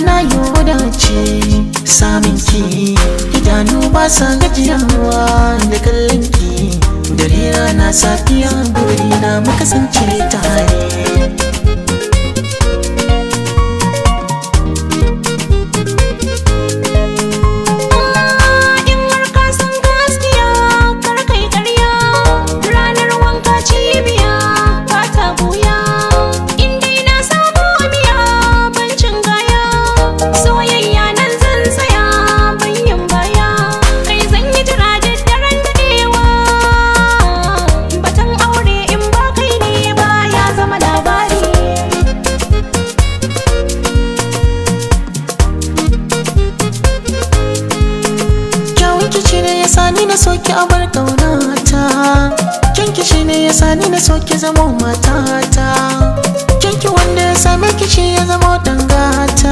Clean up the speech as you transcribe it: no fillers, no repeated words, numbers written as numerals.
na yoda ce samin ki, idanu ba sa gajiyawa da kallon ki, dare rana safiya burina mu kasance tare. Kici ne ya sani na soki abar kaunata, kinki shi ne ya sani na soki zama matata, kinki wanda ya same kici ya zama dangata.